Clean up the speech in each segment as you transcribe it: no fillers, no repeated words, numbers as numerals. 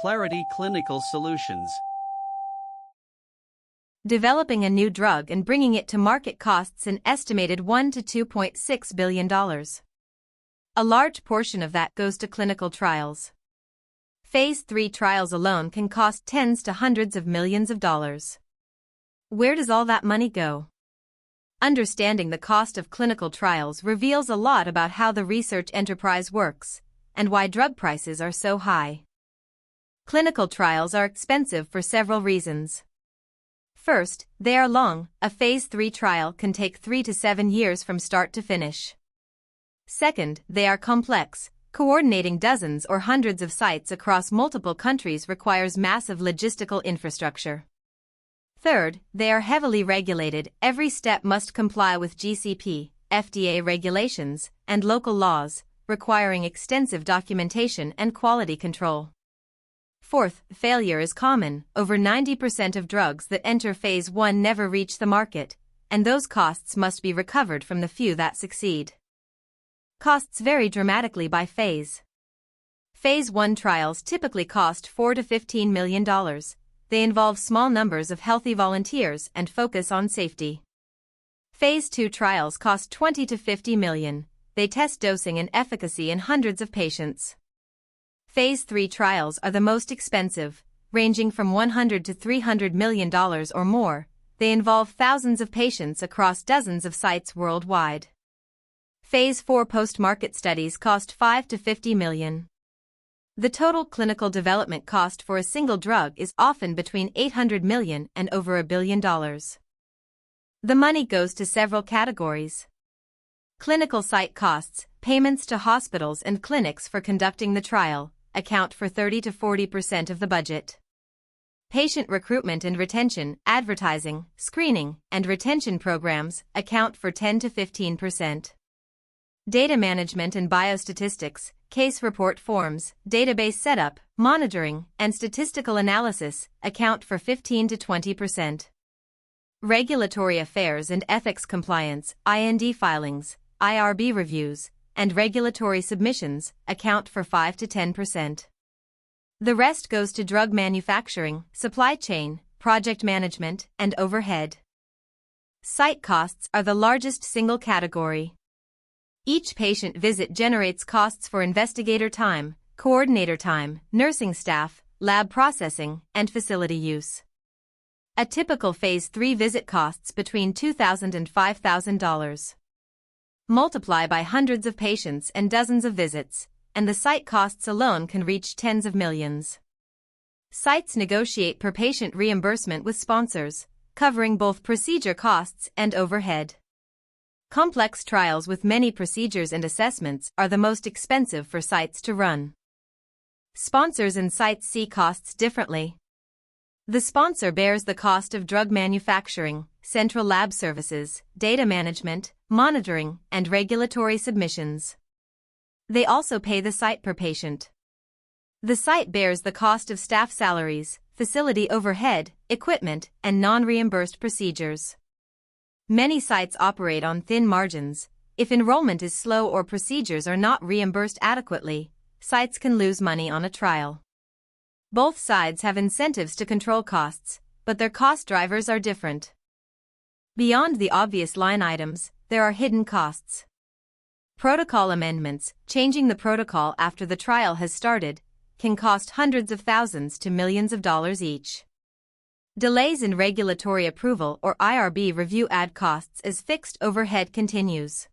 Clarity Clinical Solutions. Developing a new drug and bringing it to market costs an estimated $1 to $2.6 billion. A large portion of that goes to clinical trials. Phase 3 trials alone can cost tens to hundreds of millions of dollars. Where does all that money go? Understanding the cost of clinical trials reveals a lot about how the research enterprise works and why drug prices are so high. Clinical trials are expensive for several reasons. First, they are long. A phase 3 trial can take 3 to 7 years from start to finish. Second, they are complex. Coordinating dozens or hundreds of sites across multiple countries requires massive logistical infrastructure. Third, they are heavily regulated. Every step must comply with GCP, FDA regulations, and local laws, requiring extensive documentation and quality control. Fourth, failure is common. Over 90% of drugs that enter phase 1 never reach the market, and those costs must be recovered from the few that succeed. Costs vary dramatically by phase. Phase 1 trials typically cost $4 to $15 million. They involve small numbers of healthy volunteers and focus on safety. Phase 2 trials cost $20 to $50 million. They test dosing and efficacy in hundreds of patients. Phase 3 trials are the most expensive, ranging from $100 to $300 million or more. They involve thousands of patients across dozens of sites worldwide. Phase 4 post-market studies cost $5 to $50 million. The total clinical development cost for a single drug is often between $800 million and over $1 billion. The money goes to several categories. Clinical site costs, payments to hospitals and clinics for conducting the trial, account for 30 to 40% of the budget. Patient recruitment and retention, advertising, screening, and retention programs account for 10 to 15%. Data management and biostatistics, case report forms, database setup, monitoring, and statistical analysis account for 15 to 20%. Regulatory affairs and ethics compliance, IND filings, IRB reviews, and regulatory submissions account for 5 to 10%. The rest goes to drug manufacturing, supply chain, project management, and overhead. Site costs are the largest single category. Each patient visit generates costs for investigator time, coordinator time, nursing staff, lab processing, and facility use. A typical phase 3 visit costs between $2,000 and $5,000. Multiply by hundreds of patients and dozens of visits, and the site costs alone can reach tens of millions. Sites negotiate per patient reimbursement with sponsors, covering both procedure costs and overhead. Complex trials with many procedures and assessments are the most expensive for sites to run. Sponsors and sites see costs differently. The sponsor bears the cost of drug manufacturing, central lab services, data management, monitoring, and regulatory submissions. They also pay the site per patient. The site bears the cost of staff salaries, facility overhead, equipment, and non-reimbursed procedures. Many sites operate on thin margins. If enrollment is slow or procedures are not reimbursed adequately, sites can lose money on a trial. Both sides have incentives to control costs, but their cost drivers are different. Beyond the obvious line items, there are hidden costs. Protocol amendments, changing the protocol after the trial has started, can cost hundreds of thousands to millions of dollars each. Delays in regulatory approval or IRB review add costs as fixed overhead continues.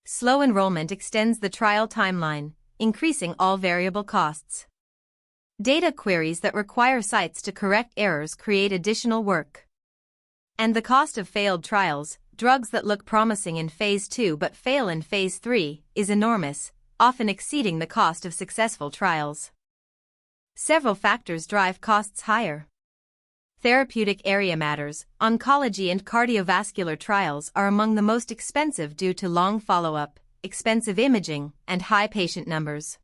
Slow enrollment extends the trial timeline, increasing all variable costs. Data queries that require sites to correct errors create additional work. And the cost of failed trials, drugs that look promising in phase 2 but fail in phase 3, is enormous, often exceeding the cost of successful trials. Several factors drive costs higher. Therapeutic area matters. Oncology and cardiovascular trials are among the most expensive due to long follow-up, expensive imaging, and high patient numbers.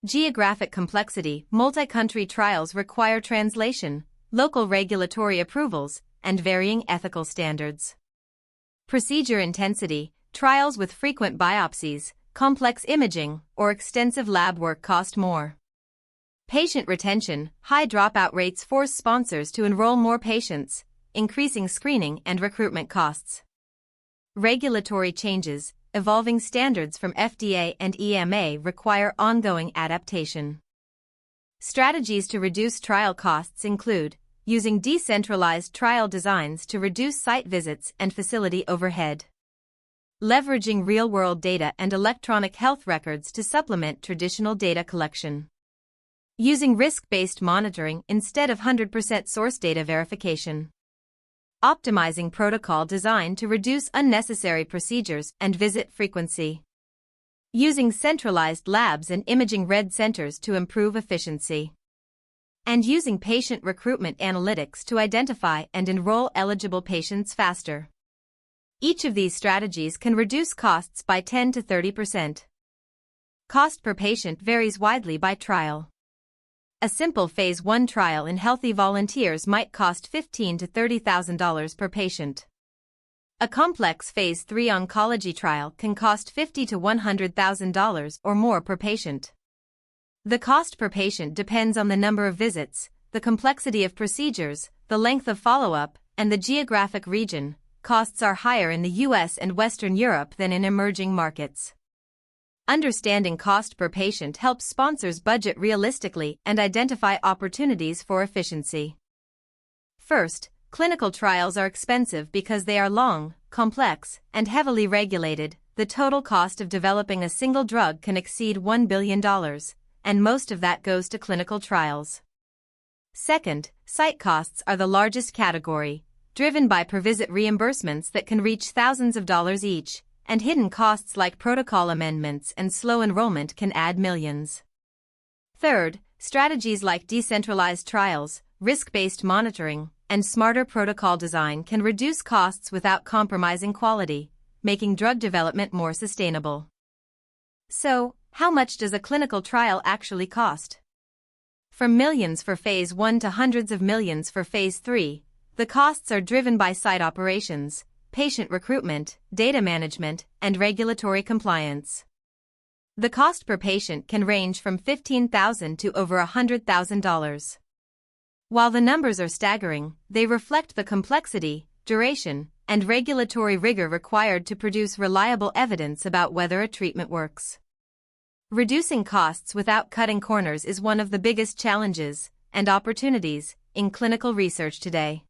Geographic complexity. Multi-country trials require translation, local regulatory approvals, and varying ethical standards. Procedure intensity. Trials with frequent biopsies, complex imaging, or extensive lab work cost more. Patient retention, high dropout rates force sponsors to enroll more patients, increasing screening and recruitment costs. Regulatory changes, evolving standards from FDA and EMA require ongoing adaptation. Strategies to reduce trial costs include using decentralized trial designs to reduce site visits and facility overhead, leveraging real-world data and electronic health records to supplement traditional data collection, using risk-based monitoring instead of 100% source data verification, optimizing protocol design to reduce unnecessary procedures and visit frequency, using centralized labs and imaging read centers to improve efficiency, and using patient recruitment analytics to identify and enroll eligible patients faster. Each of these strategies can reduce costs by 10 to 30%. Cost per patient varies widely by trial. A simple Phase 1 trial in healthy volunteers might cost $15,000 to $30,000 per patient. A complex Phase 3 oncology trial can cost $50,000 to $100,000 or more per patient. The cost per patient depends on the number of visits, the complexity of procedures, the length of follow-up, and the geographic region. Costs are higher in the US and Western Europe than in emerging markets. Understanding cost per patient helps sponsors budget realistically and identify opportunities for efficiency. First, clinical trials are expensive because they are long, complex, and heavily regulated. The total cost of developing a single drug can exceed $1 billion, and most of that goes to clinical trials. Second, site costs are the largest category, driven by per-visit reimbursements that can reach thousands of dollars each, and hidden costs like protocol amendments and slow enrollment can add millions. Third, strategies like decentralized trials, risk-based monitoring, and smarter protocol design can reduce costs without compromising quality, making drug development more sustainable. So, how much does a clinical trial actually cost? From millions for Phase 1 to hundreds of millions for Phase 3, the costs are driven by site operations, patient recruitment, data management, and regulatory compliance. The cost per patient can range from $15,000 to over $100,000. While the numbers are staggering, they reflect the complexity, duration, and regulatory rigor required to produce reliable evidence about whether a treatment works. Reducing costs without cutting corners is one of the biggest challenges and opportunities in clinical research today.